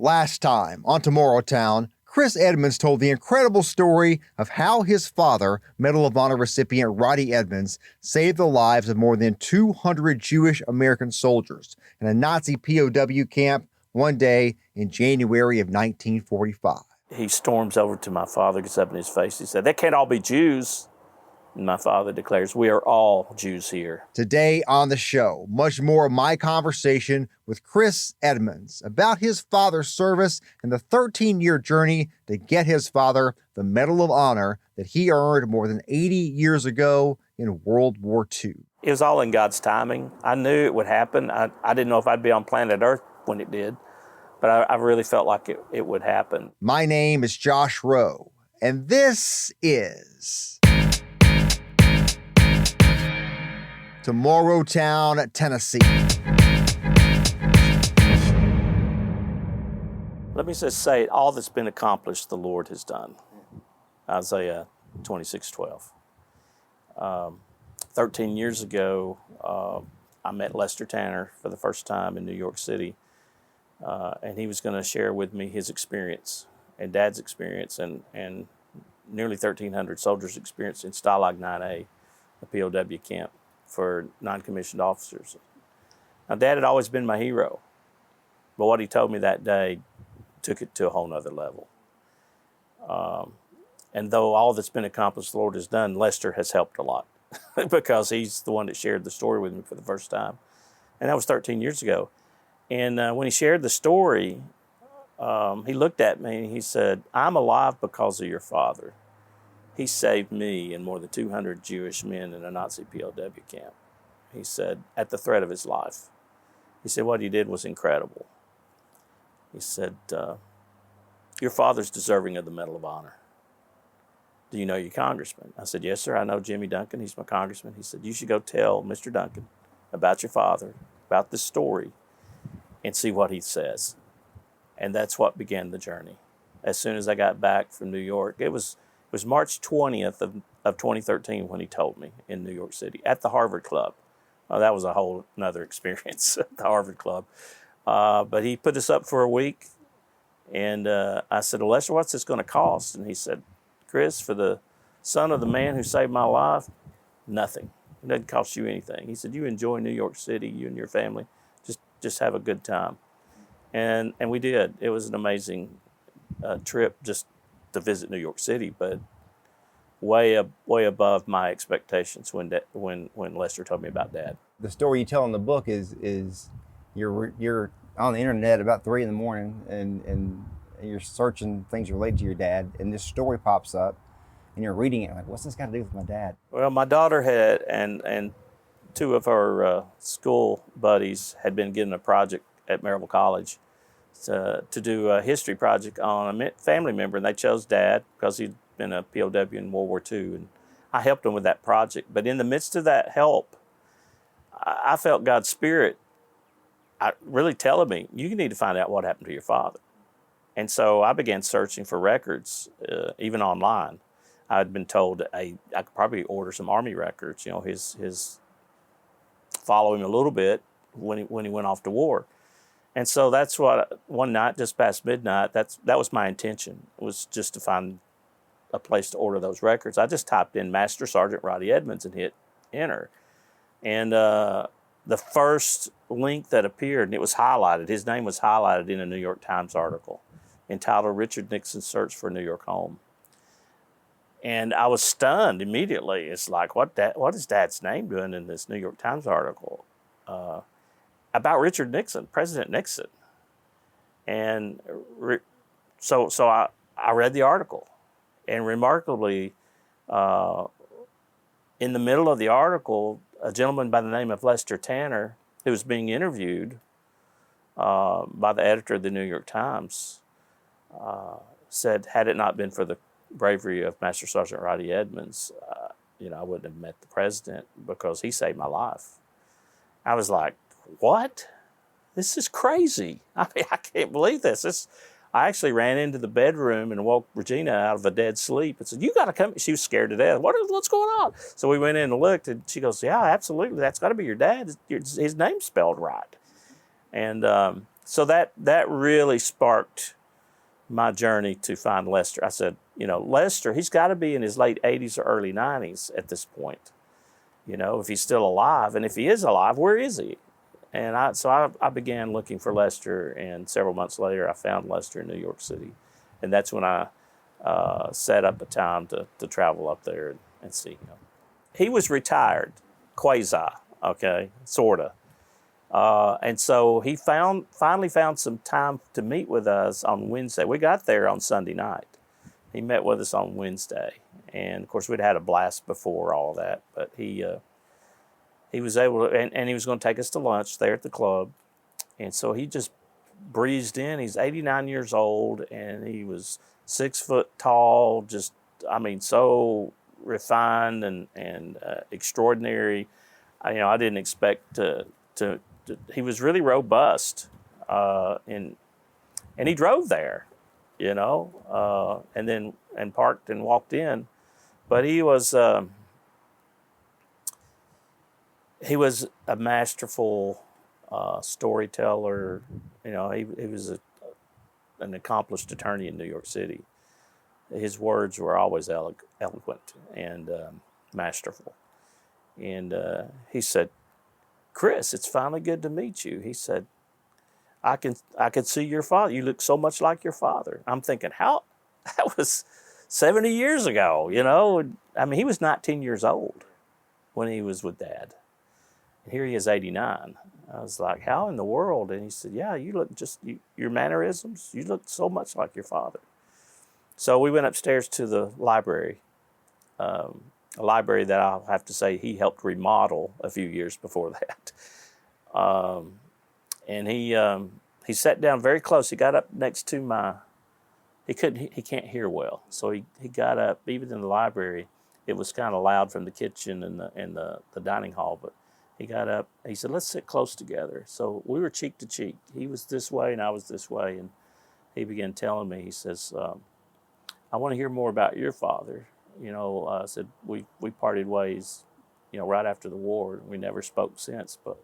Last time on Tomorrowtown, Chris Edmonds told the incredible story of how his father, Medal of Honor recipient Roddy Edmonds, saved the lives of more than 200 Jewish American soldiers in a Nazi POW camp one day in January of 1945. He storms over to my father, gets up in his face. He said, "They can't all be Jews." And my father declares, "We are all Jews here." Today on the show, much more of my conversation with Chris Edmonds about his father's service and the 13-year journey to get his father the Medal of Honor that he earned more than 80 years ago in World War II. It was all in God's timing. I knew it would happen. I didn't know if I'd be on planet Earth when it did, but I really felt like it would happen. My name is Josh Rowe, and this is Tomorrowtown, Tennessee. Let me just say, all that's been accomplished, the Lord has done. Isaiah 26:12. 13 years ago, I met Lester Tanner for the first time in New York City, and he was going to share with me his experience and Dad's experience and nearly 1,300 soldiers' experience in Stalag 9A, a POW camp for non-commissioned officers. Now, Dad had always been my hero, but what he told me that day took it to a whole nother level. And though all that's been accomplished, the Lord has done, Lester has helped a lot because he's the one that shared the story with me for the first time. And that was 13 years ago. And when he shared the story, he looked at me and he said, "I'm alive because of your father. He saved me and more than 200 Jewish men in a Nazi POW camp." He said, at the threat of his life. He said, "What he did was incredible." He said, "Your father's deserving of the Medal of Honor. Do you know your congressman?" I said, "Yes, sir, I know Jimmy Duncan. He's my congressman." He said, "You should go tell Mr. Duncan about your father, about this story, and see what he says." And that's what began the journey. As soon as I got back from New York, it was March 20th of 2013 when he told me in New York City at the Harvard Club. That was a whole nother experience at the Harvard Club. But he put us up for a week. And I said, "Well, Lester, what's this going to cost?" And he said, "Chris, for the son of the man who saved my life, nothing. It doesn't cost you anything." He said, "You enjoy New York City, you and your family. Just have a good time." And we did. It was an amazing trip just to visit New York City, but way above my expectations when Lester told me about Dad. The story you tell in the book is you're on the internet about 3 a.m. and you're searching things related to your dad, and this story pops up, and you're reading it like, what's this got to do with my dad? Well, my daughter had and two of her school buddies had been given a project at Maryville College to do a history project on a family member, and they chose Dad because he'd been a POW in World War II, and I helped them with that project. But in the midst of that help, I felt God's Spirit really telling me, "You need to find out what happened to your father." And so I began searching for records, even online. I had been told I could probably order some Army records, his follow him a little bit when he went off to war. And so that's what, one night, just past midnight, that was my intention, was just to find a place to order those records. I just typed in Master Sergeant Roddy Edmonds and hit enter. And the first link that appeared, and it was highlighted, his name was highlighted in a New York Times article entitled "Richard Nixon's Search for a New York Home." And I was stunned immediately. It's like, what is Dad's name doing in this New York Times article about Richard Nixon, President Nixon? And so I read the article, and remarkably, in the middle of the article, a gentleman by the name of Lester Tanner, who was being interviewed by the editor of the New York Times, said, "Had it not been for the bravery of Master Sergeant Roddy Edmonds, I wouldn't have met the president because he saved my life." I was like, "What? This is crazy. I mean, I can't believe this." I actually ran into the bedroom and woke Regina out of a dead sleep and said, "You got to come." She was scared to death. What's going on? So we went in and looked, and she goes, "Yeah, absolutely. That's got to be your dad. His name's spelled right." And So that really sparked my journey to find Lester. I said, Lester, he's got to be in his late 80s or early 90s at this point, if he's still alive. And if he is alive, where is he? And I began looking for Lester, and several months later, I found Lester in New York City. And that's when I set up a time to travel up there and see him. He was retired, quasi, okay, sort of. And so he finally found some time to meet with us on Wednesday. We got there on Sunday night. He met with us on Wednesday. And, of course, we'd had a blast before all of that. But he was able to, and he was going to take us to lunch there at the club. And so he just breezed in. He's 89 years old, and he was 6 foot tall, just, so refined and extraordinary. I didn't expect to he was really robust, and he drove there, and parked and walked in, but he was a masterful storyteller. He was an accomplished attorney in New York City. His words were always eloquent and masterful. And he said, "Chris, it's finally good to meet you." He said, I could see your father. You look so much like your father. I'm thinking, how? That was 70 years ago, he was 19 years old when he was with Dad. And here he is 89. I was like, how in the world? And he said, yeah, you look your mannerisms, you look so much like your father. So we went upstairs to the library, a library that I'll have to say he helped remodel a few years before that. And he sat down very close. He got up next to he can't hear well. So he got up, even in the library, it was kind of loud from the kitchen and the dining hall, but he got up, he said, let's sit close together. So we were cheek to cheek. He was this way and I was this way. And he began telling me, he says, I want to hear more about your father. I said, we parted ways, right after the war. We never spoke since, but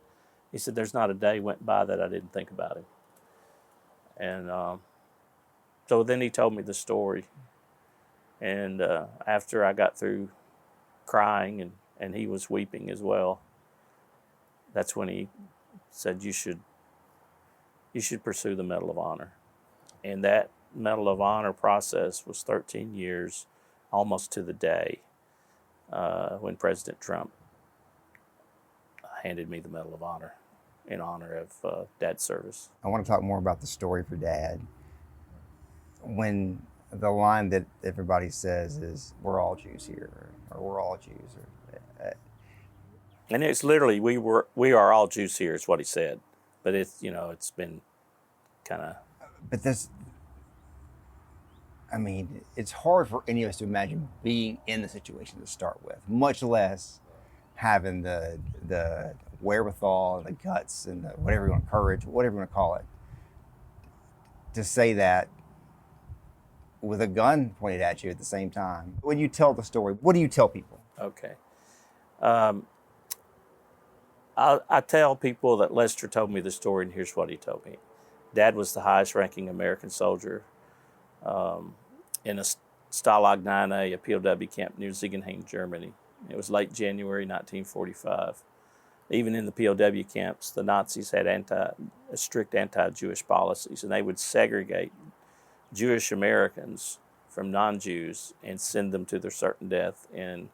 he said, there's not a day went by that I didn't think about him. And so then he told me the story. And after I got through crying and he was weeping as well, that's when he said, you should pursue the Medal of Honor. And that Medal of Honor process was 13 years, almost to the day, when President Trump handed me the Medal of Honor in honor of Dad's service. I want to talk more about the story for Dad. When the line that everybody says is, we're all Jews here, or we're all Jews. And it's literally, we are all Jews here is what he said. But it's been kind of... But this, it's hard for any of us to imagine being in the situation to start with, much less having the wherewithal, the guts, and whatever you want, courage, whatever you want to call it, to say that with a gun pointed at you at the same time. When you tell the story, what do you tell people? Okay. I tell people that Lester told me the story, and here's what he told me. Dad was the highest-ranking American soldier in a Stalag 9A, a POW camp near Ziegenhain, Germany. It was late January 1945. Even in the POW camps, the Nazis had strict anti-Jewish policies, and they would segregate Jewish Americans from non-Jews and send them to their certain death in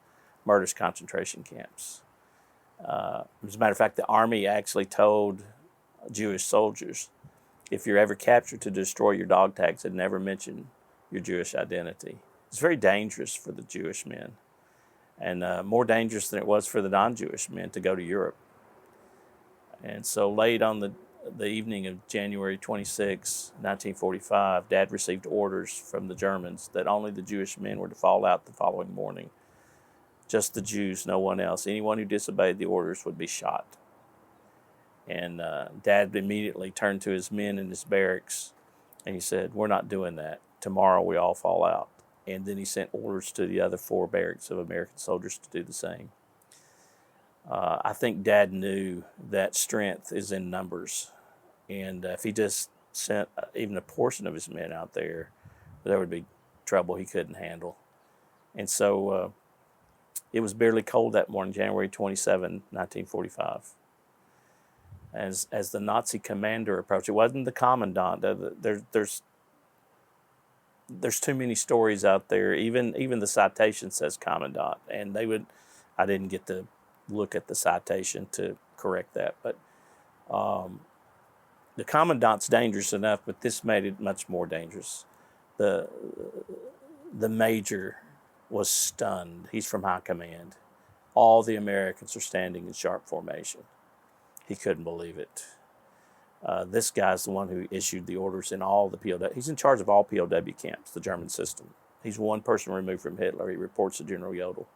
murderous concentration camps. As a matter of fact, the Army actually told Jewish soldiers, if you're ever captured, to destroy your dog tags and never mention your Jewish identity. It's very dangerous for the Jewish men, and more dangerous than it was for the non-Jewish men to go to Europe. And so late on the evening of January 26, 1945, Dad received orders from the Germans that only the Jewish men were to fall out the following morning. Just the Jews, no one else. Anyone who disobeyed the orders would be shot. And Dad immediately turned to his men in his barracks, and he said, we're not doing that. Tomorrow we all fall out. And then he sent orders to the other 4 barracks of American soldiers to do the same. I think Dad knew that strength is in numbers. And if he just sent even a portion of his men out there, there would be trouble he couldn't handle. And so it was barely cold that morning, January 27, 1945. As the Nazi commander approached, it wasn't the commandant. There's too many stories out there. Even the citation says commandant, and I didn't get to look at the citation to correct that. But the commandant's dangerous enough, but this made it much more dangerous. The major was stunned. He's from high command. All the Americans are standing in sharp formation. He couldn't believe it. This guy's the one who issued the orders in all the POW. He's in charge of all POW camps, the German system. He's one person removed from Hitler. He reports to General Jodl.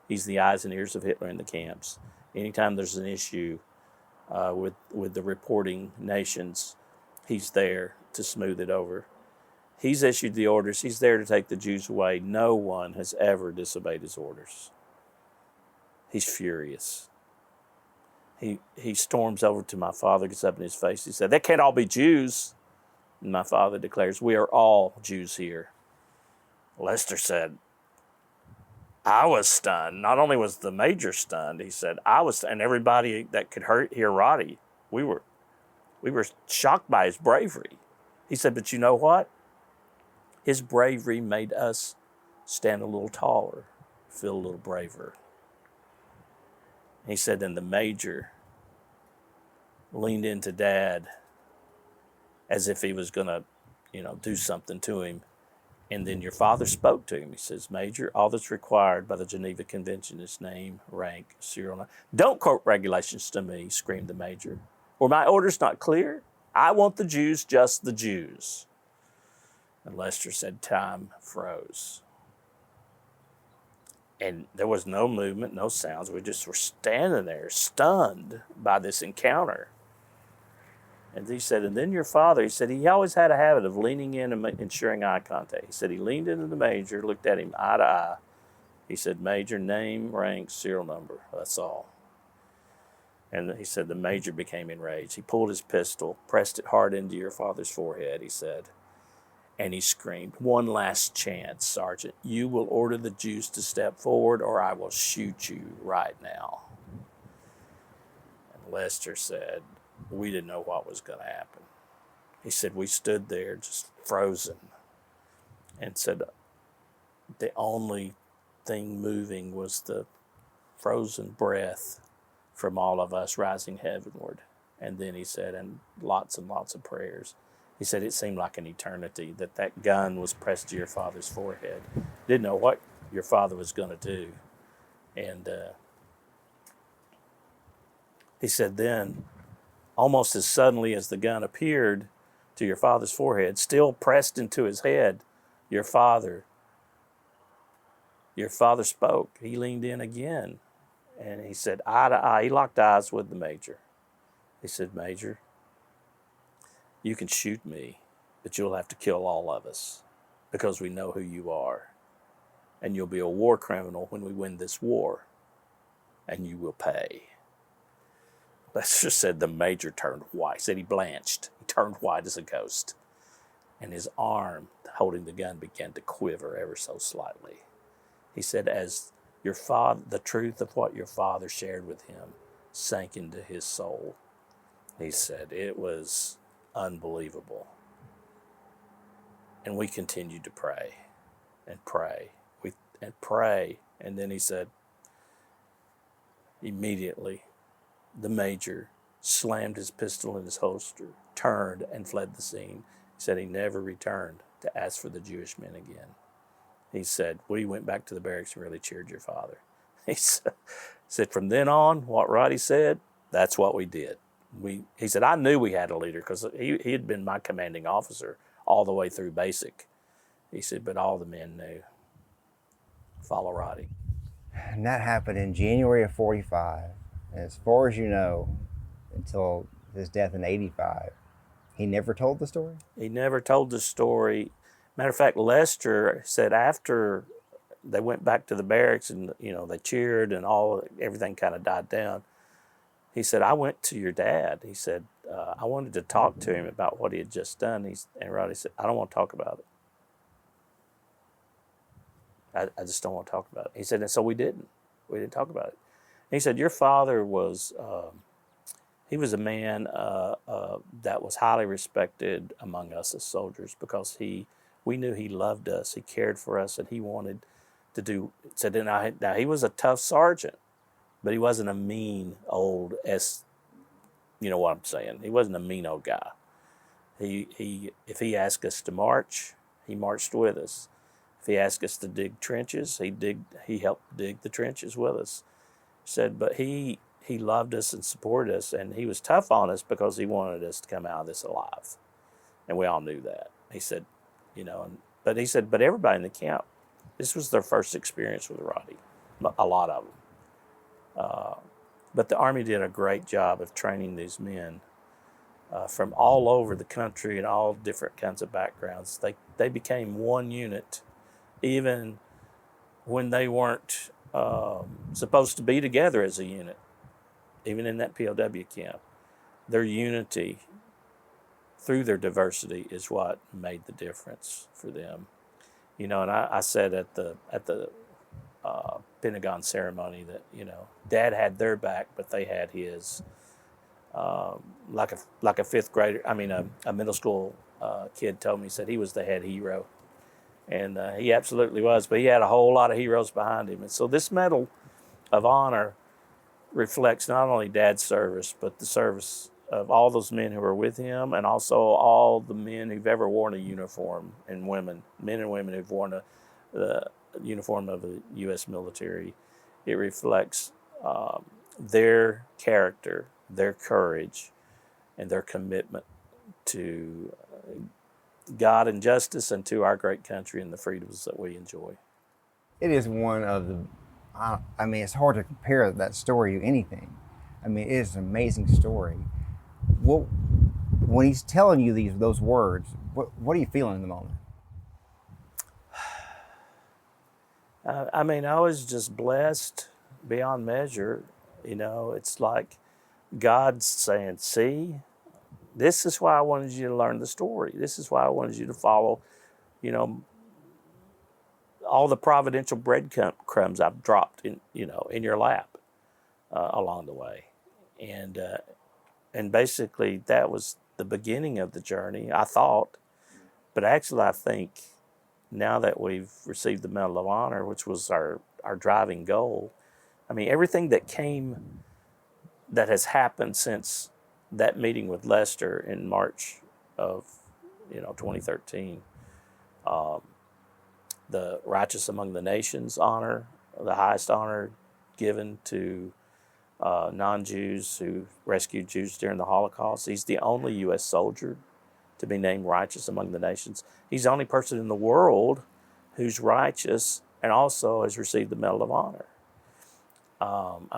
He's the eyes and ears of Hitler in the camps. Anytime there's an issue with the reporting nations, he's there to smooth it over. He's issued the orders. He's there to take the Jews away. No one has ever disobeyed his orders. He's furious. He storms over to my father, gets up in his face. He said, "They can't all be Jews." And my father declares, "We are all Jews here." Lester said, "I was stunned. Not only was the major stunned," he said, "I was, and everybody that could hear Roddy, we were shocked by his bravery." He said, "But you know what? His bravery made us stand a little taller, feel a little braver." He said, then the major leaned into Dad as if he was going to, do something to him. And then your father spoke to him. He says, "Major, all that's required by the Geneva Convention is name, rank, serial number." "Don't quote regulations to me," screamed the major. "Were my orders not clear? I want the Jews, just the Jews." And Lester said, time froze. And there was no movement, no sounds. We just were standing there, stunned by this encounter. And he said, and then your father, he said, he always had a habit of leaning in and ensuring eye contact. He said he leaned into the major, looked at him eye to eye. He said, "Major, name, rank, serial number. That's all." And he said the major became enraged. He pulled his pistol, pressed it hard into your father's forehead, he said. And he screamed, "One last chance, Sergeant. You will order the Jews to step forward or I will shoot you right now." And Lester said, we didn't know what was going to happen. He said, we stood there just frozen and said the only thing moving was the frozen breath from all of us rising heavenward. And then he said, and lots of prayers. He said it seemed like an eternity that gun was pressed to your father's forehead. Didn't know what your father was going to do. And he said then, almost as suddenly as the gun appeared to your father's forehead, still pressed into his head, your father spoke. He leaned in again and he said, eye to eye, he locked eyes with the major. He said, "Major, you can shoot me, but you'll have to kill all of us because we know who you are. And you'll be a war criminal when we win this war, and you will pay." Lester said the major turned white. He said he blanched. He turned white as a ghost. And his arm holding the gun began to quiver ever so slightly. He said, as your father, the truth of what your father shared with him sank into his soul. He said, it was unbelievable. And we continued to pray and pray and pray. And then he said, immediately, the major slammed his pistol in his holster, turned and fled the scene. He said he never returned to ask for the Jewish men again. He said, we went back to the barracks and really cheered your father. He said, from then on, what Roddy said, that's what we did. He said, I knew we had a leader because he had been my commanding officer all the way through basic. He said, but all the men knew. Follow Roddy. And that happened in January of 45. And as far as you know, until his death in 85, he never told the story? He never told the story. Matter of fact, Lester said after they went back to the barracks and, they cheered and everything kind of died down, He said, I went to your dad. He said, I wanted to talk to him about what he had just done. And Roddy said, I don't want to talk about it. I just don't want to talk about it. He said, and so we didn't. We didn't talk about it. And he said, your father was, he was a man that was highly respected among us as soldiers because we knew he loved us, he cared for us, and he wanted to do. Said, now he was a tough sergeant, but he wasn't a mean old you know what I'm saying. He wasn't a mean old guy. If he asked us to march, he marched with us. If he asked us to dig trenches, he helped dig the trenches with us. Said, but he loved us and supported us, and he was tough on us because he wanted us to come out of this alive, and we all knew that. He said, but he said, but everybody in the camp, this was their first experience with Roddy, a lot of them. But the Army did a great job of training these men from all over the country and all different kinds of backgrounds. They became one unit, even when they weren't supposed to be together as a unit, even in that POW camp. Their unity through their diversity is what made the difference for them. And I said at the Pentagon ceremony that, Dad had their back, but they had his. Like a fifth grader, a middle school kid told me, said he was the head hero. And he absolutely was, but he had a whole lot of heroes behind him. And so this Medal of Honor reflects not only Dad's service, but the service of all those men who were with him, and also all the men who've ever worn a uniform, and men and women who've worn the uniform of the U.S. military. It reflects their character, their courage, and their commitment to God and justice, and to our great country and the freedoms that we enjoy. It is one of the, it's hard to compare that story to anything. It is an amazing story. When he's telling you those words, what are you feeling in the moment? I was just blessed beyond measure. It's like God's saying, see, this is why I wanted you to learn the story. This is why I wanted you to follow, all the providential breadcrumbs I've dropped in your lap along the way. And basically that was the beginning of the journey, I thought. But actually I think now that we've received the Medal of Honor, which was our driving goal, everything that has happened since that meeting with Lester in March of 2013, the Righteous Among the Nations honor, the highest honor given to non-Jews who rescued Jews during the Holocaust. He's the only U.S. soldier to be named Righteous Among the Nations. He's the only person in the world who's righteous and also has received the Medal of Honor.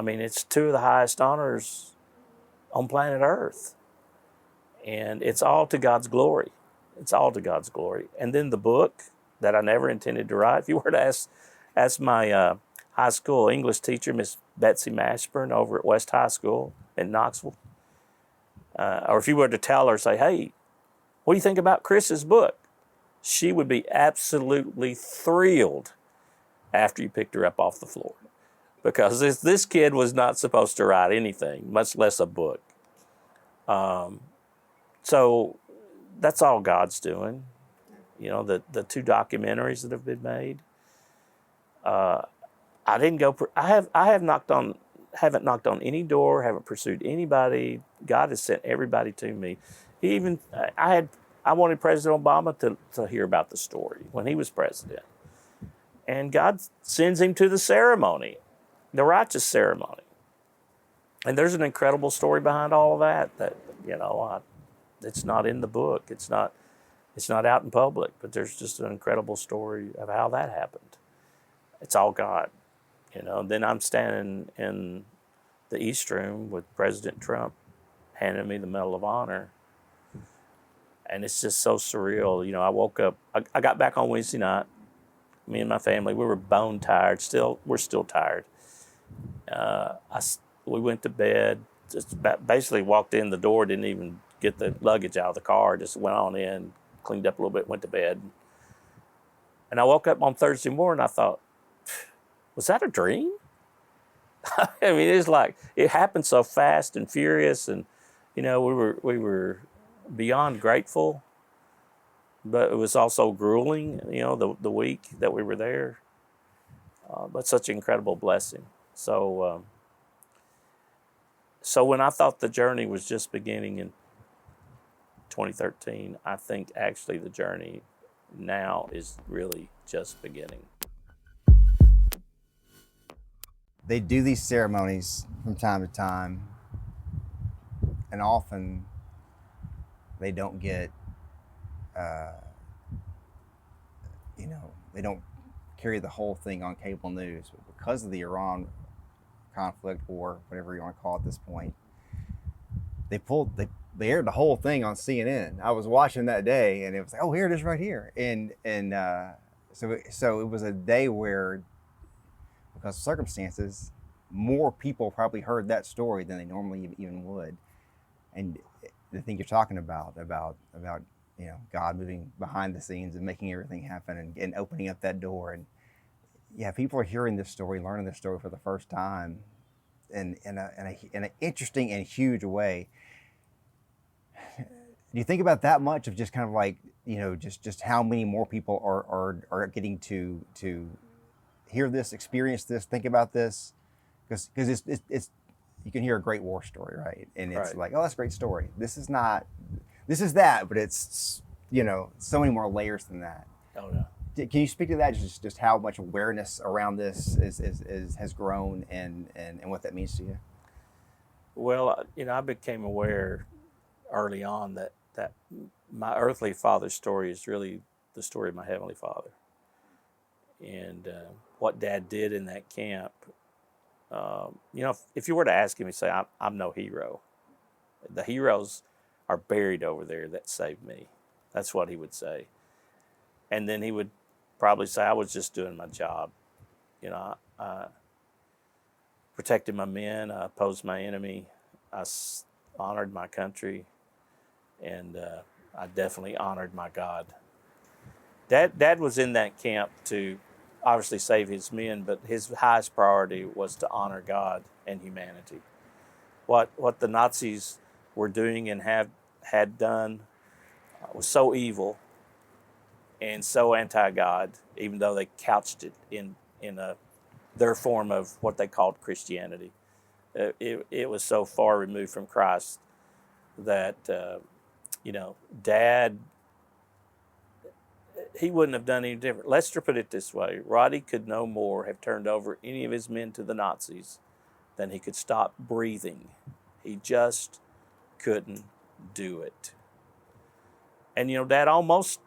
It's two of the highest honors on planet Earth. And it's all to God's glory. It's all to God's glory. And then the book that I never intended to write, if you were to ask my high school English teacher, Miss Betsy Mashburn over at West High School in Knoxville, or if you were to tell her, say, hey, what do you think about Chris's book? She would be absolutely thrilled after you picked her up off the floor. Because this kid was not supposed to write anything, much less a book. So that's all God's doing. The two documentaries that have been made. I didn't go. Haven't knocked on any door. Haven't pursued anybody. God has sent everybody to me. I wanted President Obama to hear about the story when he was president, and God sends him to the ceremony, the righteous ceremony. And there's an incredible story behind all of that. It's not in the book. It's not out in public. But there's just an incredible story of how that happened. It's all God. Then I'm standing in the East Room with President Trump handing me the Medal of Honor. And it's just so surreal. I woke up, I got back on Wednesday night. Me and my family, we were bone tired. We're still tired. We went to bed. basically walked in the door, didn't even get the luggage out of the car, just went on in, cleaned up a little bit, went to bed. And I woke up on Thursday morning, I thought, was that a dream? I mean, it's like, it happened so fast and furious, and, we were beyond grateful, but it was also grueling, the week that we were there, but such an incredible blessing. So when I thought the journey was just beginning in 2013, I think actually the journey now is really just beginning. They do these ceremonies from time to time, and often they don't get, they don't carry the whole thing on cable news. But because of the Iran conflict, or whatever you want to call it at this point, they aired the whole thing on CNN. I was watching that day, and it was like, oh, here it is right here. And so it was a day where, because of circumstances, more people probably heard that story than they normally even would. And the thing you're talking about God moving behind the scenes and making everything happen, and opening up that door, and people are hearing this story, learning this story for the first time, in an interesting and huge way. Do you think about that much of just kind of like, just how many more people are getting to hear this, experience this, think about this? Because it's you can hear a great war story, right? And it's Right. like, oh, that's a great story. This is that, but it's so many more layers than that. Oh, no. Can you speak to that? Just how much awareness around this has grown, and what that means to you? Well, I became aware early on that my earthly father's story is really the story of my heavenly father, and what Dad did in that camp. If you were to ask him, he'd say, "I'm no hero. The heroes are buried over there that saved me." That's what he would say, and then he would probably say, "I was just doing my job. I protected my men. I opposed my enemy. I honored my country, and I definitely honored my God." Dad was in that camp to obviously save his men, but his highest priority was to honor God and humanity. What the Nazis were doing and had done was so evil and so anti-God, even though they couched it in their form of what they called Christianity. It was so far removed from Christ that Dad, he wouldn't have done any different. Lester put it this way: Roddy could no more have turned over any of his men to the Nazis than he could stop breathing. He just couldn't do it. And Dad almost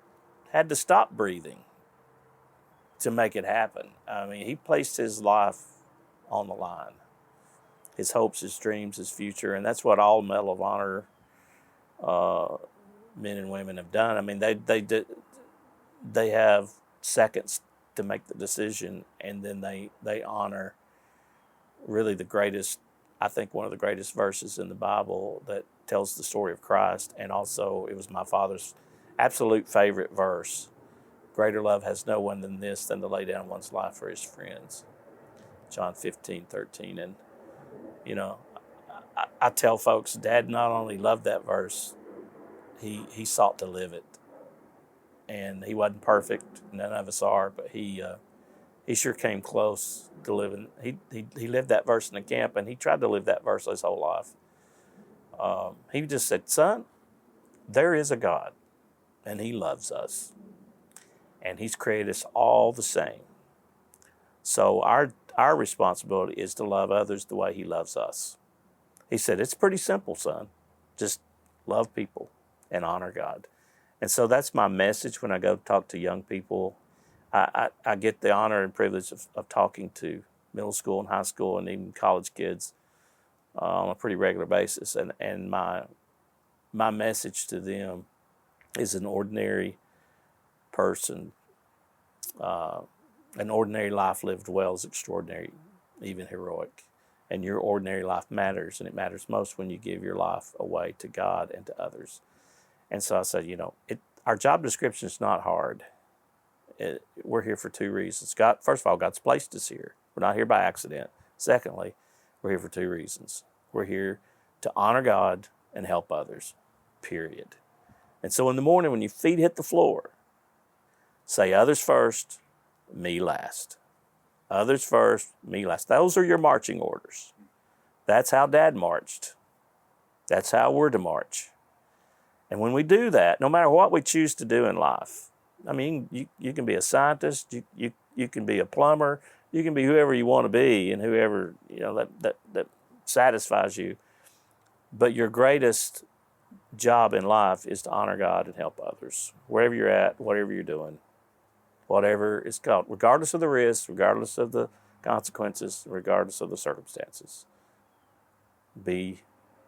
had to stop breathing to make it happen. I mean, he placed his life on the line, his hopes, his dreams, his future, and that's what all Medal of Honor men and women have done. I mean, they have seconds to make the decision, and then they honor really the greatest, I think one of the greatest verses in the Bible that tells the story of Christ, and also it was my father's absolute favorite verse: "Greater love has no one than this, than to lay down one's life for his friends." John 15:13. And I tell folks, Dad not only loved that verse, he sought to live it. And he wasn't perfect, none of us are, but he sure came close to living. He lived that verse in the camp, and he tried to live that verse his whole life. He just said, "Son, there is a God, and he loves us, and he's created us all the same. So our responsibility is to love others the way he loves us." He said, "It's pretty simple, son. Just love people and honor God." And so that's my message when I go talk to young people. I get the honor and privilege of talking to middle school and high school and even college kids on a pretty regular basis. And my message to them is an ordinary person, an ordinary life lived well is extraordinary, even heroic. and your ordinary life matters, and it matters most when you give your life away to God and to others. And so I said, our job description is not hard. We're here for two reasons. God, first of all, God's placed us here. We're not here by accident. Secondly, we're here for two reasons. We're here to honor God and help others, period. And so in the morning when your feet hit the floor, say others first, me last. Others first, me last. Those are your marching orders. That's how Dad marched. That's how we're to march. And when we do that, no matter what we choose to do in life, I mean, you can be a scientist, you can be a plumber, you can be whoever you want to be, and whoever that satisfies you. But your greatest job in life is to honor God and help others, wherever you're at, whatever you're doing, whatever it's called, regardless of the risks, regardless of the consequences, regardless of the circumstances. Be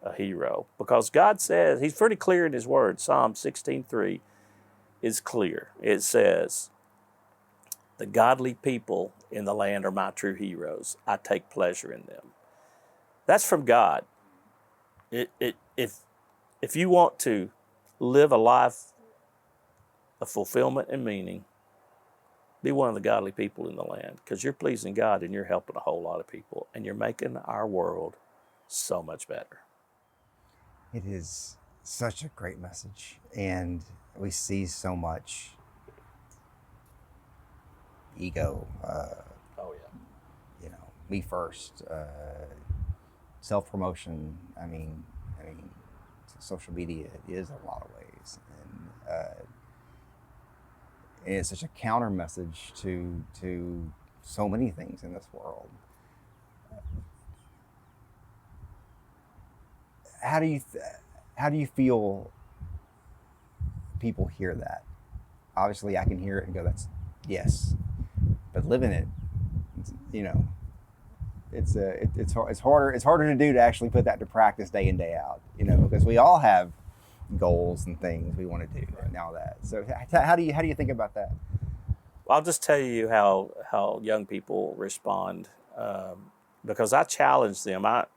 a hero, because God says, He's pretty clear in His Word. Psalm 16:3 is clear. It says, "The godly people in the land are my true heroes. I take pleasure in them." That's from God. If you want to live a life of fulfillment and meaning, be one of the godly people in the land, because you're pleasing God and you're helping a whole lot of people, and you're making our world so much better. It is such a great message, and we see so much ego. Oh yeah. Me first, self-promotion. I mean, social media is a lot of ways, and it's such a counter message to so many things in this world. How do you feel people hear that? Obviously, I can hear it and go, "That's yes," but living it, it's harder to do, to actually put that to practice day in, day out. Because we all have goals and things we want to do and all that. So how do you think about that? Well, I'll just tell you how young people respond, because I challenge them. I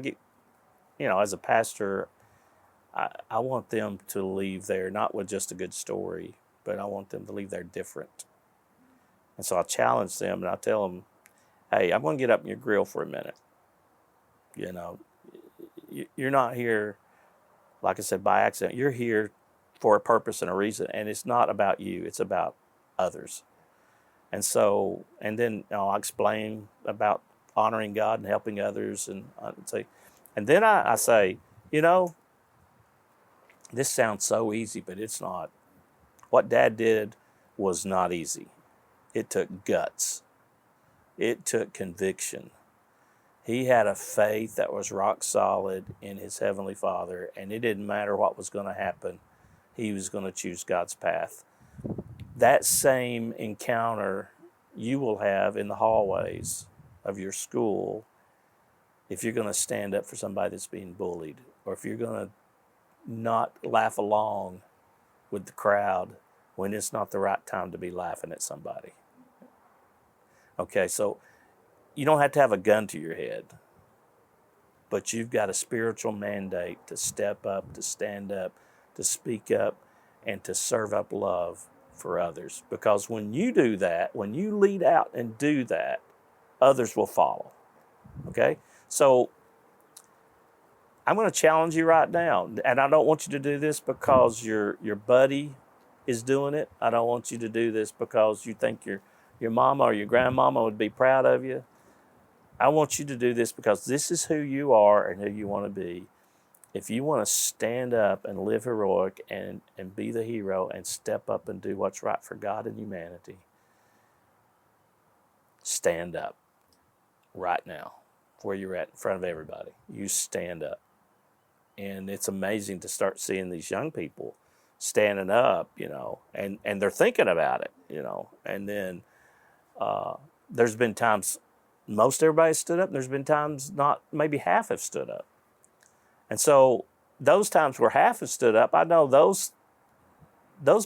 get, as a pastor, I want them to leave there not with just a good story, but I want them to leave there different. And so I challenge them, and I tell them, "Hey, I'm going to get up in your grill for a minute. You're not here, like I said, by accident. You're here for a purpose and a reason, and it's not about you. It's about others." And then I'll explain about honoring God and helping others, and then I say, this sounds so easy, but it's not. What Dad did was not easy. It took guts. It took conviction. He had a faith that was rock solid in his Heavenly Father, and it didn't matter what was going to happen. He was going to choose God's path. That same encounter you will have in the hallways of your school if you're going to stand up for somebody that's being bullied, or if you're going to not laugh along with the crowd when it's not the right time to be laughing at somebody. Okay, so you don't have to have a gun to your head, but you've got a spiritual mandate to step up, to stand up, to speak up, and to serve up love for others. Because when you do that, when you lead out and do that, others will follow. Okay? So I'm going to challenge you right now, and I don't want you to do this because your buddy is doing it. I don't want you to do this because you think your mama or your grandmama would be proud of you. I want you to do this because this is who you are and who you want to be. If you want to stand up and live heroic and be the hero and step up and do what's right for God and humanity, stand up right now where you're at in front of everybody. You stand up. And it's amazing to start seeing these young people standing up, and they're thinking about it, And then there's been times most everybody stood up. There's been times not maybe half have stood up. And so those times where half have stood up, I know those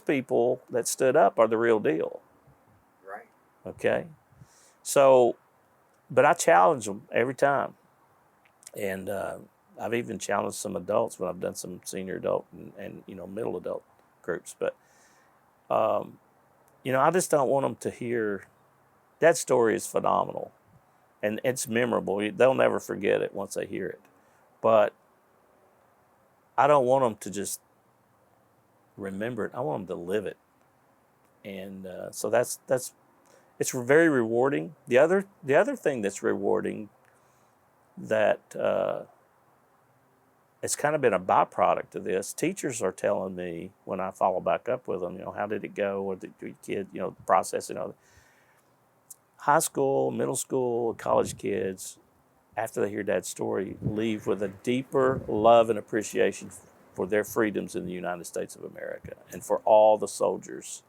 people that stood up are the real deal. Right. Okay? So but I challenge them every time. And I've even challenged some adults when I've done some senior adult and middle adult groups. But I just don't want them to hear that story is phenomenal, and it's memorable. They'll never forget it once they hear it. But I don't want them to just remember it. I want them to live it, and so that's it's very rewarding. The other thing that's rewarding that it's kind of been a byproduct of this. Teachers are telling me when I follow back up with them, how did it go? What did your kid, process, high school, middle school, college kids, after they hear Dad's story, leave with a deeper love and appreciation for their freedoms in the United States of America and for all the soldiers.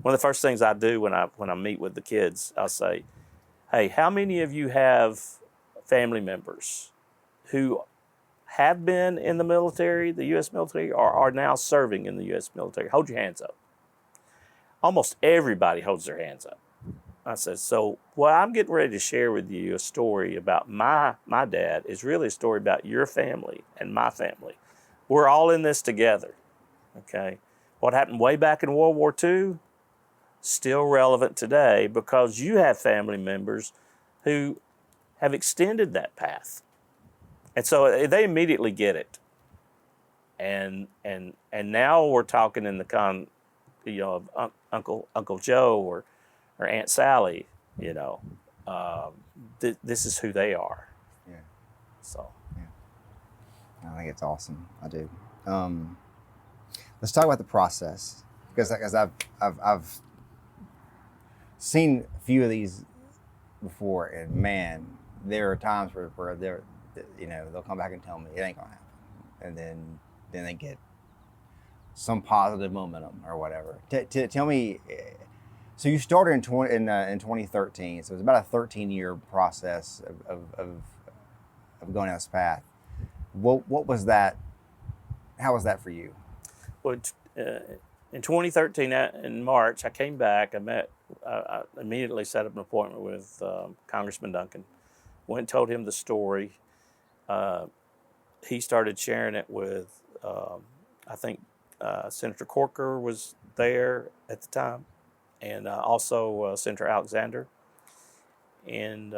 One of the first things I do when I meet with the kids, I'll say, hey, how many of you have family members who have been in the military, the U.S. military, or are now serving in the U.S. military? Hold your hands up. Almost everybody holds their hands up. I said, so what I'm getting ready to share with you a story about my dad is really a story about your family and my family. We're all in this together, okay? What happened way back in World War II, still relevant today because you have family members who have extended that path. And so they immediately get it. And now we're talking in the of Uncle Joe or Aunt Sally, this is who they are. Yeah. So. Yeah. I think it's awesome. I do. Let's talk about the process because I've seen a few of these before, and man, there are times where they'll come back and tell me it ain't gonna happen, and then they get some positive momentum or whatever. Tell me. So you started in 2013. So it was about a 13-year process of going down this path. What was that? How was that for you? Well, in 2013, in March, I came back. I immediately set up an appointment with Congressman Duncan. Went and told him the story. He started sharing it with, I think, Senator Corker was there at the time, and also Senator Alexander. And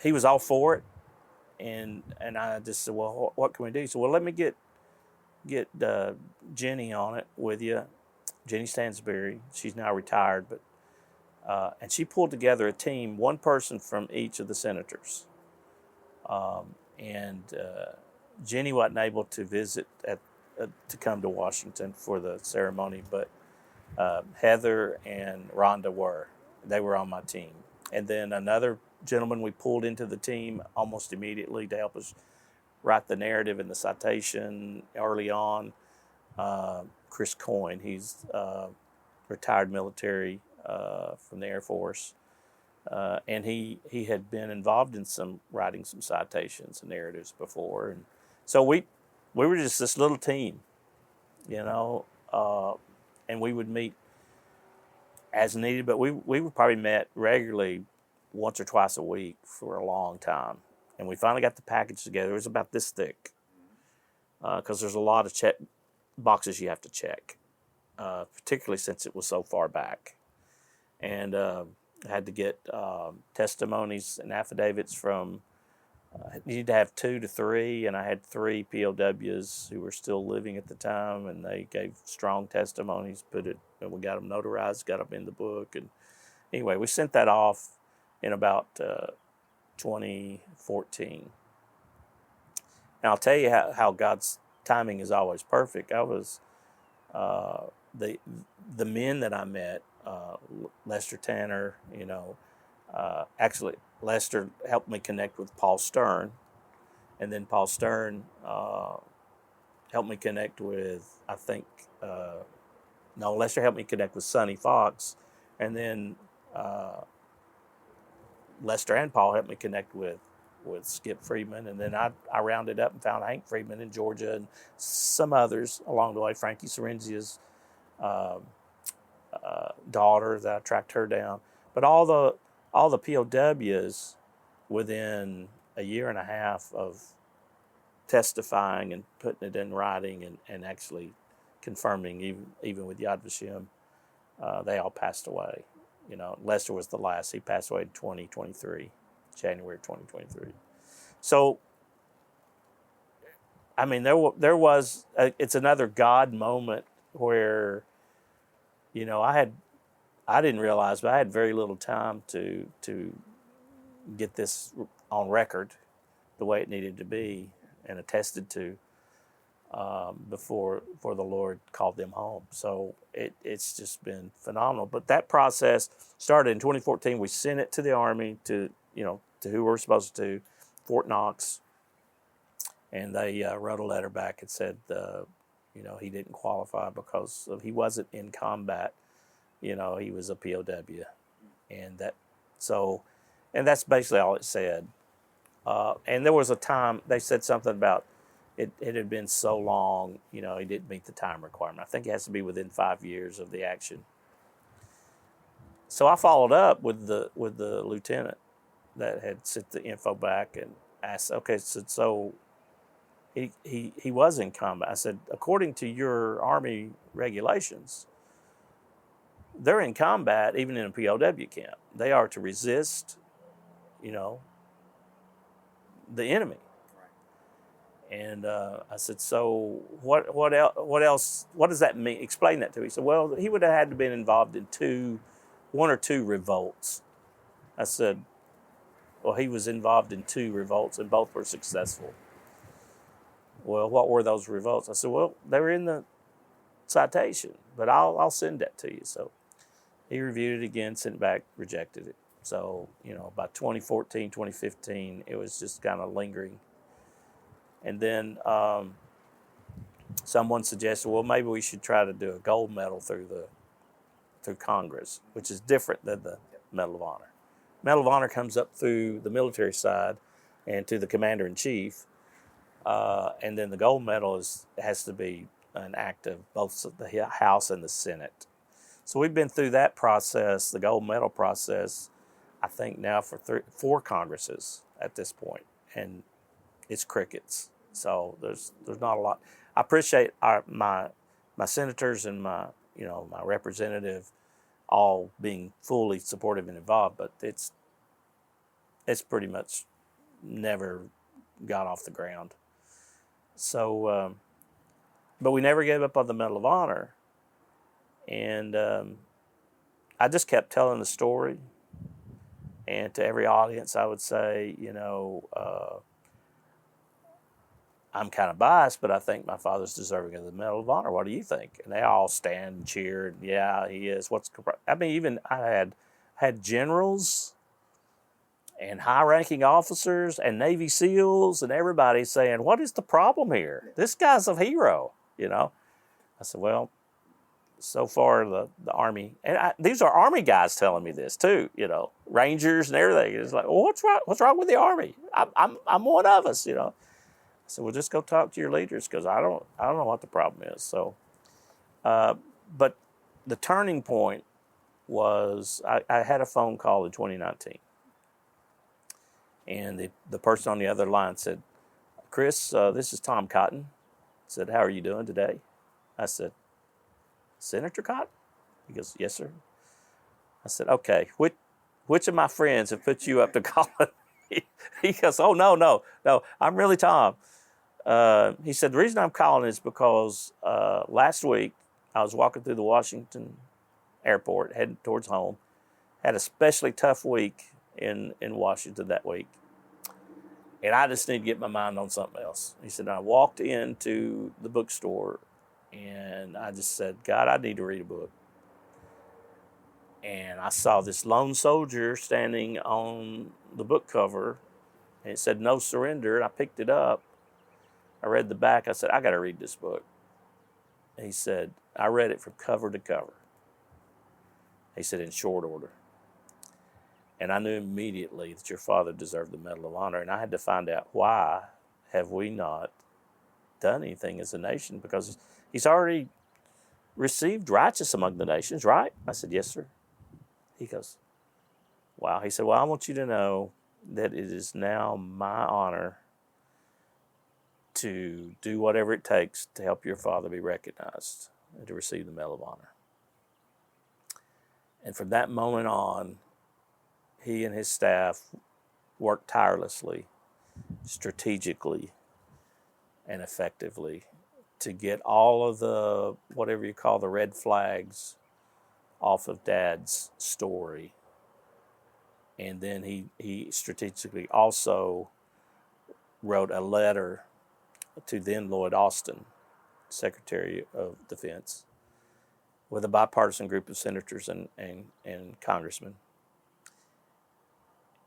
he was all for it. And I just said, well, what can we do? He said, well, let me get Jenny on it with you. Jenny Stansberry. She's now retired, but and she pulled together a team, one person from each of the senators. And Jenny wasn't able to visit to come to Washington for the ceremony, but Heather and Rhonda were. They were on my team. And then another gentleman we pulled into the team almost immediately to help us write the narrative and the citation early on, Chris Coyne. He's retired military from the Air Force. And he had been involved in writing some citations and narratives before. And so we were just this little team, and we would meet as needed, but we probably met regularly once or twice a week for a long time. And we finally got the package together. It was about this thick because there's a lot of check boxes you have to check, particularly since it was so far back. And I had to get testimonies and affidavits from, you need to have 2 to 3, and I had 3 POWs who were still living at the time, and they gave strong testimonies, and we got them notarized, got them in the book. And anyway, we sent that off in about 2014. And I'll tell you how God's timing is always perfect. I was, the men that I met, Lester Tanner, actually Lester helped me connect with Paul Stern, and then Paul Stern helped me connect with, Lester helped me connect with Sonny Fox, and then Lester and Paul helped me connect with Skip Friedman, and then I rounded up and found Hank Friedman in Georgia and some others along the way. Frankie Cerenzia's daughter, that I tracked her down. But all all the POWs within a year and a half of testifying and putting it in writing and actually confirming, even with Yad Vashem, they all passed away. Lester was the last. He passed away in 2023, January 2023. So, I mean, there was it's another God moment where, I didn't realize, but I had very little time to get this on record the way it needed to be and attested to before the Lord called them home. So it's just been phenomenal. But that process started in 2014. We sent it to the Army, to who we're supposed to, Fort Knox, and they wrote a letter back and said, he didn't qualify because he wasn't in combat. He was a POW, and that's basically all it said. And there was a time they said something about it had been so long, he didn't meet the time requirement. I think it has to be within 5 years of the action. So I followed up with the lieutenant that had sent the info back and asked, okay, so he was in combat. I said, according to your Army regulations, they're in combat even in a POW camp. They are to resist, the enemy. And I said, so what else? What does that mean? Explain that to me. He said, well, he would have had to been involved in one or two revolts. I said, well, he was involved in 2 revolts and both were successful. Well, what were those revolts? I said, well, they were in the citation, but I'll send that to you. So he reviewed it again, sent it back, rejected it. So, by 2014, 2015, it was just kind of lingering. And then someone suggested, well, maybe we should try to do a gold medal through Congress, which is different than the Medal of Honor. Medal of Honor comes up through the military side and to the commander-in-chief, and then the gold medal has to be an act of both the House and the Senate. So we've been through that process, the gold medal process, I think now for 4 Congresses at this point, and it's crickets. So there's not a lot. I appreciate my senators and my representative all being fully supportive and involved, but it's pretty much never got off the ground. So, but we never gave up on the Medal of Honor, and I just kept telling the story. And to every audience, I would say, I'm kind of biased, but I think my father's deserving of the Medal of Honor. What do you think? And they all stand and cheer. And, yeah, he is. Even I had generals and high-ranking officers and Navy SEALs and everybody saying, what is the problem here? This guy's a hero, I said, well, so far the Army, and these are Army guys telling me this too, Rangers and everything. It's like, well, what's wrong with the Army? I'm one of us, I said, well, just go talk to your leaders because I don't know what the problem is. So, but the turning point was I had a phone call in 2019, and the person on the other line said, Chris, this is Tom Cotton. I said, how are you doing today? I said, Senator Cotton? He goes, yes, sir. I said, okay, which of my friends have put you up to calling me? He goes, oh, no, I'm really Tom. He said, the reason I'm calling is because last week I was walking through the Washington airport, heading towards home, had a especially tough week in Washington that week, and I just need to get my mind on something else. He said, I walked into the bookstore, and I just said, God, I need to read a book. And I saw this lone soldier standing on the book cover, and it said, No Surrender, and I picked it up. I read the back. I said, I got to read this book. He said, I read it from cover to cover. He said, in short order. And I knew immediately that your father deserved the Medal of Honor, and I had to find out why have we not done anything as a nation, because he's already received righteous among the nations, right? I said, yes, sir. He goes, Wow. He said, well, I want you to know that it is now my honor to do whatever it takes to help your father be recognized and to receive the Medal of Honor. And from that moment on, he and his staff worked tirelessly, strategically, and effectively to get all of the, whatever you call the red flags, off of Dad's story. And then he strategically also wrote a letter to then Lloyd Austin, Secretary of Defense, with a bipartisan group of senators and congressmen,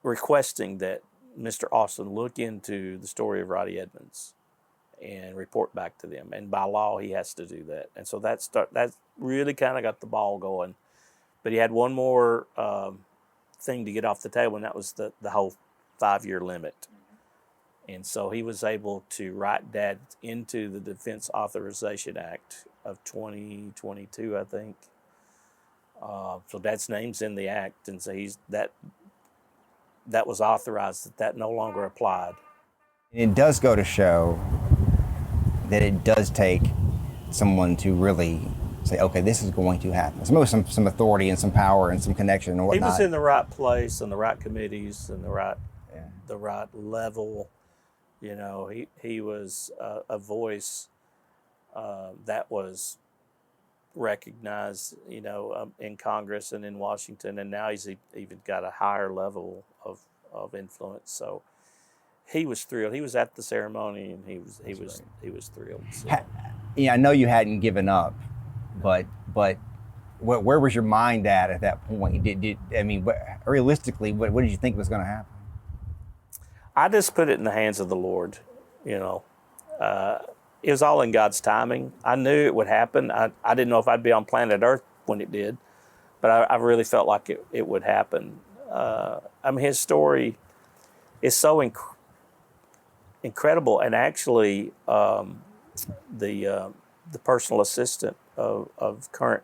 requesting that Mr. Austin look into the story of Roddy Edmonds and report back to them. And by law, he has to do that. And so that really kind of got the ball going. But he had one more thing to get off the table, and that was the whole 5-year limit. And so he was able to write Dad into the Defense Authorization Act of 2022, I think. So Dad's name's in the act, and so that was authorized, that no longer applied. It does go to show that it does take someone to really say, okay, this is going to happen. Some authority and some power and some connection and whatnot. He was in the right place and the right committees and the right level. You know, he was a voice that was recognized, you know, in Congress and in Washington, and now he's even got a higher level of influence. So he was thrilled. He was at the ceremony, and he was thrilled. So. Yeah, I know you hadn't given up, but where was your mind at that point? Realistically, what did you think was going to happen? I just put it in the hands of the Lord, you know. It was all in God's timing. I knew it would happen. I didn't know if I'd be on planet Earth when it did, but I really felt like it would happen. His story is so incredible, and actually, the personal assistant of current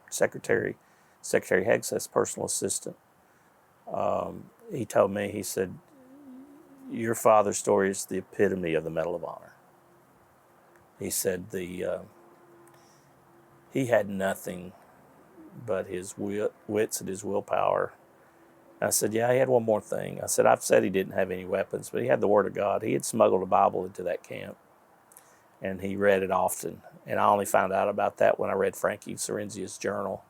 Secretary Hegseth's personal assistant, he told me, he said, your father's story is the epitome of the Medal of Honor. He said he had nothing but his wits and his willpower. I said, yeah, he had one more thing. I said, I've said he didn't have any weapons, but he had the Word of God. He had smuggled a Bible into that camp, and he read it often. And I only found out about that when I read Frankie Cerenzia's journal,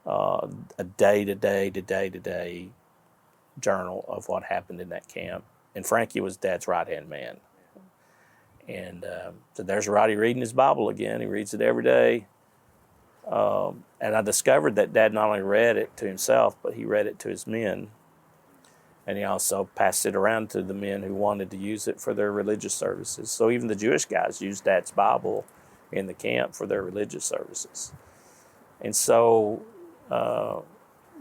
a day-to-day journal of what happened in that camp. And Frankie was Dad's right-hand man. And so there's Roddy reading his Bible again. He reads it every day. And I discovered that Dad not only read it to himself, but he read it to his men. And he also passed it around to the men who wanted to use it for their religious services. So even the Jewish guys used Dad's Bible in the camp for their religious services. And so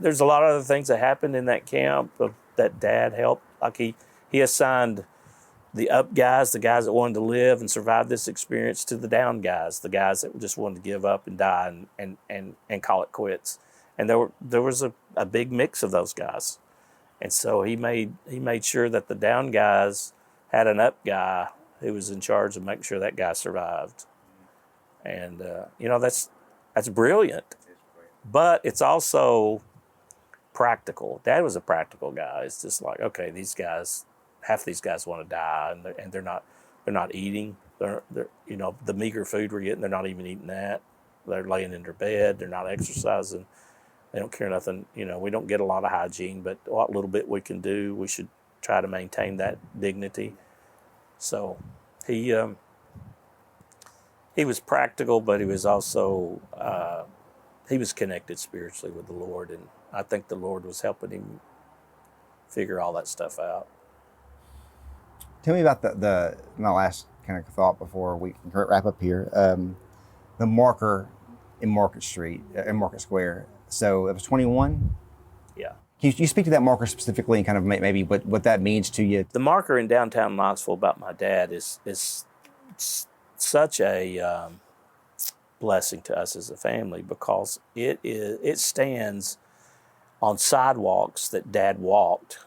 there's a lot of other things that happened in that camp that Dad helped. Like he assigned the up guys, the guys that wanted to live and survive this experience, to the down guys, the guys that just wanted to give up and die and call it quits. And there was a big mix of those guys. And so he made sure that the down guys had an up guy who was in charge of making sure that guy survived. And that's brilliant. But it's also practical. Dad was a practical guy. It's just like, okay, half these guys want to die, and they're not eating. They're the meager food we're getting, they're not even eating that. They're laying in their bed. They're not exercising. They don't care nothing. We don't get a lot of hygiene, but what little bit we can do, we should try to maintain that dignity. So he was practical, but he was also he was connected spiritually with the Lord, and I think the Lord was helping him figure all that stuff out. Tell me about my last kind of thought before we can wrap up here. The marker in Market Square. So it was 21? Yeah. Can you speak to that marker specifically and kind of maybe what that means to you? The marker in downtown Knoxville about my dad is such a blessing to us as a family, because it stands on sidewalks that Dad walked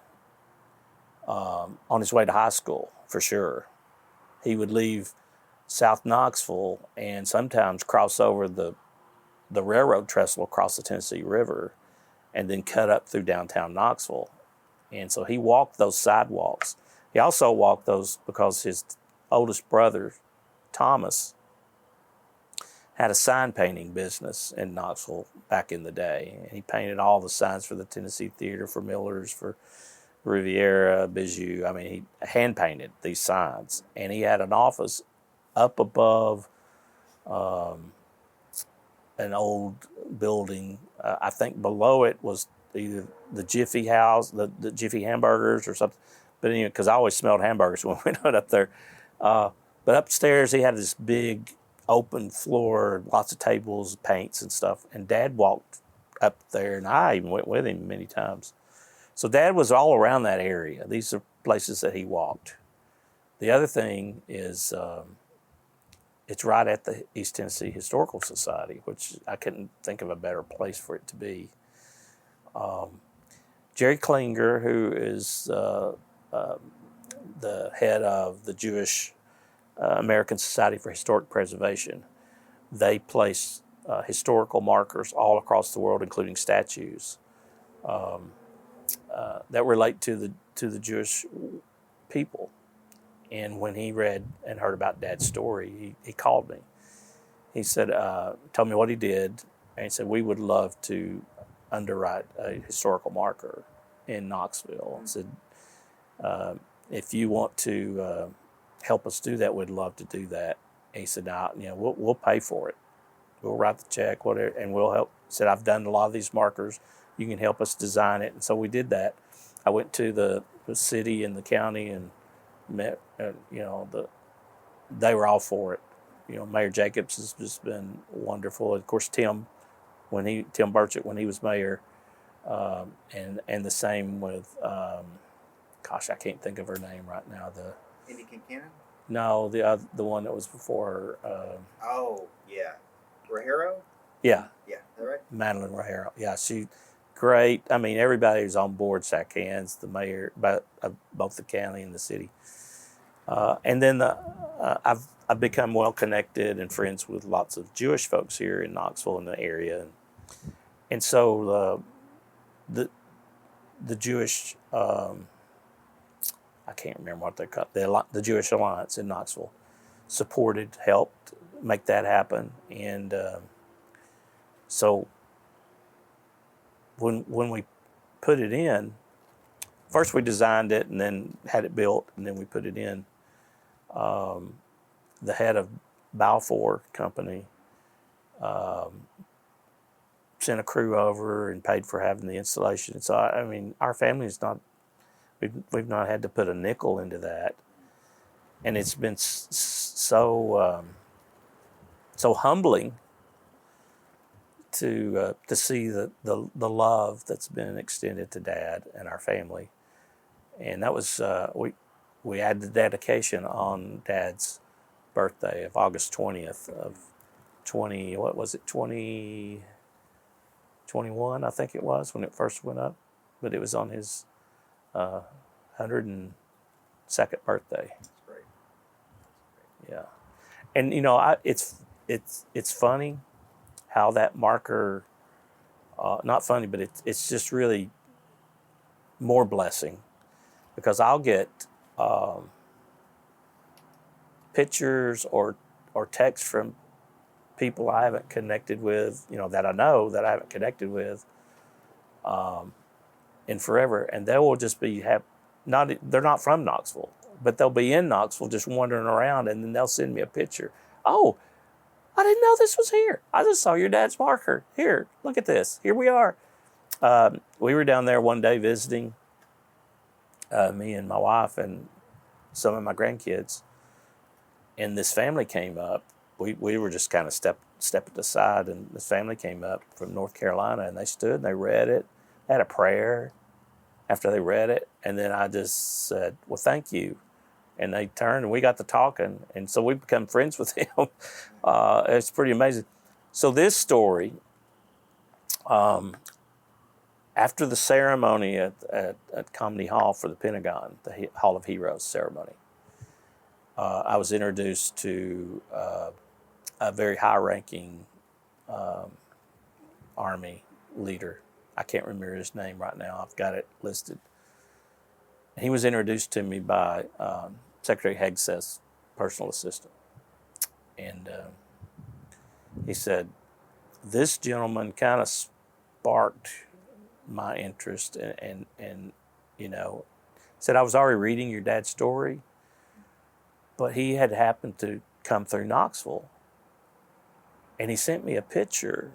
on his way to high school, for sure. He would leave South Knoxville and sometimes cross over the railroad trestle across the Tennessee River and then cut up through downtown Knoxville. And so he walked those sidewalks. He also walked those because his oldest brother, Thomas, had a sign painting business in Knoxville back in the day. And he painted all the signs for the Tennessee Theater, for Miller's, for Riviera, Bijou. I mean, he hand painted these signs. And he had an office up above an old building. I think below it was either the Jiffy House, the Jiffy Hamburgers or something. But anyway, because I always smelled hamburgers when we went up there. But upstairs he had this big open floor, lots of tables, paints and stuff. And Dad walked up there, and I even went with him many times. So Dad was all around that area. These are places that he walked. The other thing is it's right at the East Tennessee Historical Society, which I couldn't think of a better place for it to be. Jerry Klinger, who is the head of the Jewish American Society for Historic Preservation, they place historical markers all across the world, including statues, that relate to the Jewish people. And when he read and heard about Dad's story, he called me. He said, told me what he did, and he said, we would love to underwrite a historical marker in Knoxville. And said, if you want to help us do that, we'd love to do that. And he said, now, we'll pay for it. We'll write the check, whatever, and we'll help. He said, I've done a lot of these markers. You can help us design it. And so we did that. I went to the city and the county and met, they were all for it. Mayor Jacobs has just been wonderful. Of course, Tim Burchett, when he was mayor, and the same with, I can't think of her name right now. Indy Kincannon? No, the one that was before her. Rajero? Yeah. Yeah, is that right? Madeline Rajero. Yeah, she great. I mean, everybody who's on board shook hands, the mayor, both the county and the city. And then I've become well connected and friends with lots of Jewish folks here in Knoxville and the area, and so the Jewish I can't remember what they're called, the Jewish Alliance in Knoxville helped make that happen, and so when we put it in, first we designed it and then had it built, and then we put it in. The head of Balfour Company sent a crew over and paid for having the installation. So I mean, our family's not, we've not had to put a nickel into that, and it's been so humbling to see the love that's been extended to Dad and our family, and that was we had the dedication on Dad's birthday of August 20th of 2021, I think it was, when it first went up, but it was on his 102nd birthday. That's great. Yeah, and it's funny how that marker, not funny, but it's just really more blessing, because I'll get pictures or texts from people I haven't connected with, that I know that I haven't connected with in forever, and they will just be they're not from Knoxville, but they'll be in Knoxville just wandering around, and then they'll send me a picture. Oh, I didn't know this was here. I just saw your dad's marker. Here, look at this. Here we are. We were down there one day visiting, me and my wife and some of my grandkids, and this family came up. We were just kind of stepping aside, and this family came up from North Carolina, and they stood and they read it, had a prayer after they read it, and then I just said, well, thank you. And they turned and we got to talking, and so we've become friends with him. It's pretty amazing. So this story After the ceremony at Comedy Hall for the Pentagon, the Hall of Heroes ceremony, I was introduced to a very high-ranking Army leader. I can't remember his name right now. I've got it listed. He was introduced to me by Secretary Hegseth's personal assistant. And he said, this gentleman kind of sparked my interest and said I was already reading your dad's story, but he had happened to come through Knoxville. And he sent me a picture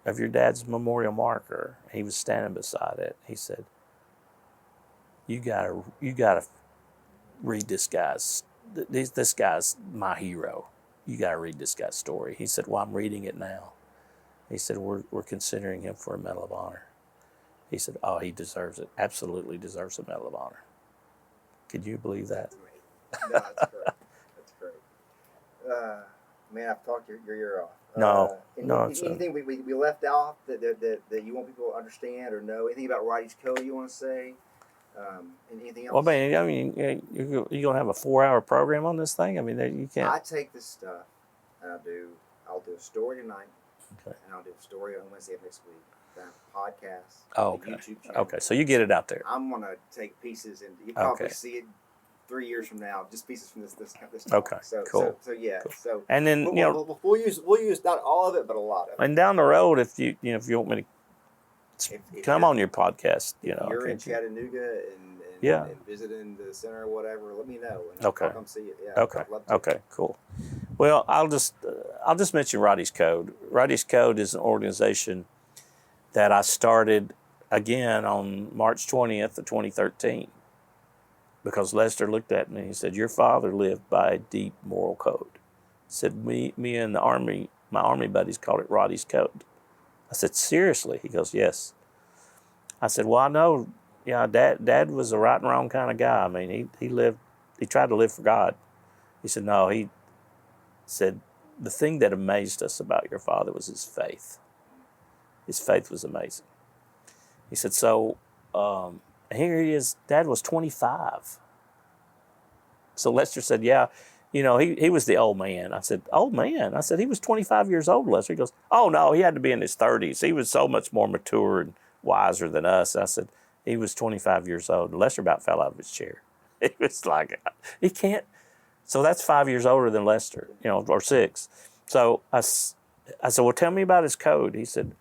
of your dad's memorial marker. He was standing beside it. He said, you gotta read this guy's, this guy's my hero. You gotta read this guy's story. He said, well, I'm reading it now. He said, we're considering him for a Medal of Honor. He said, oh, he deserves it. Absolutely deserves a Medal of Honor. Could you believe that? No, that's great. That's great. Man, I've talked your ear off. No, anything we left out that you want people to understand or know? Anything about Roddy's Code you want to say? Anything else? Well, man, I mean, you're going to have a 4-hour program on this thing? I mean, you can't. I take this stuff and I'll do a story tonight, Okay. and I'll do a story on Wednesday of next week. Then I have a podcast. Oh, a okay. YouTube channel. Okay, so you get it out there. I'm gonna take pieces, and you probably Okay. see it 3 years from now. Just pieces from this talk. Okay, So, cool. So yeah. Cool. So And then, we'll use not all of it, but a lot of it. and down the road, if you want me to If come you're- on your podcast, You're in can't you? Chattanooga and Yeah. and visiting the center or whatever, let me know. And Okay. I'll come see it. Yeah. Okay. I'd love to. Okay. Cool. Well, I'll just mention Roddy's Code. Roddy's Code is an organization that I started again on March 20th of 2013 because Lester looked at me and he said, "Your father lived by a deep moral code." He said, "Me and the Army, my Army buddies called it Roddy's Code." I said, "Seriously?" He goes, "Yes." I said, "Well, I know. Yeah, Dad was a right and wrong kind of guy. I mean, he tried to live for God." He said, "No," he said, "the thing that amazed us about your father was his faith. His faith was amazing." He said, "So here he is. Dad was 25." So Lester said, "Yeah, he was the old man." I said, "Old man?" I said, "He was 25 years old, Lester." He goes, "Oh, no, he had to be in his 30s. He was so much more mature and wiser than us." I said, "He was 25 years old." Lester about fell out of his chair. He was like, he can't. So that's 5 years older than Lester, or 6. So I said, "Well, tell me about his code." He said,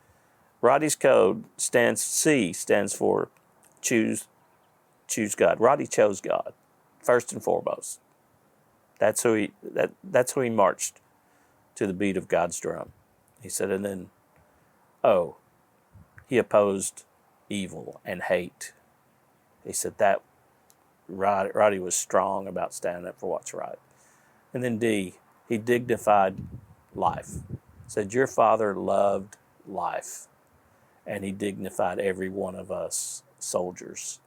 Roddy's Code stands for choose God. Roddy chose God, first and foremost. That's who he marched to the beat of God's drum. He said, and then, he opposed evil and hate. He said that Roddy was strong about standing up for what's right. And then D, he dignified life. Said your father loved life, and he dignified every one of us soldiers.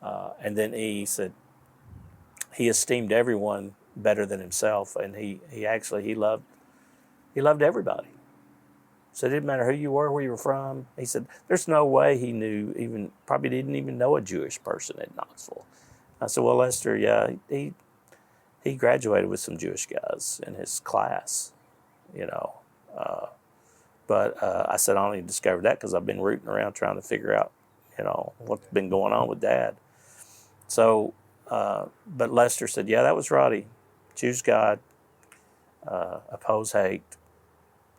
And then E said he esteemed everyone better than himself, and he loved everybody. So it didn't matter who you were, where you were from. He said there's no way he knew, probably didn't even know a Jewish person in Knoxville. I said, well, Lester, yeah, he graduated with some Jewish guys in his class, but I said I only discovered that because I've been rooting around trying to figure out, what's been going on with Dad. So, but Lester said, yeah, that was Roddy. Choose God, oppose hate,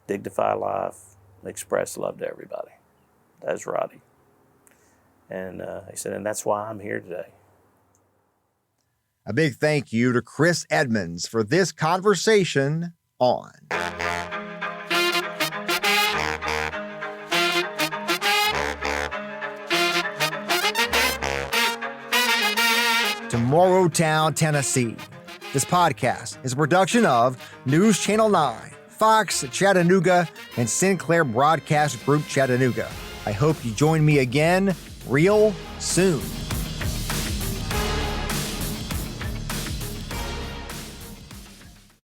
dignify life, express love to everybody. That's Roddy. And he said, and that's why I'm here today. A big thank you to Chris Edmonds for this conversation on Tomorrowtown, Tennessee. This podcast is a production of News Channel 9, Fox Chattanooga, and Sinclair Broadcast Group Chattanooga. I hope you join me again real soon.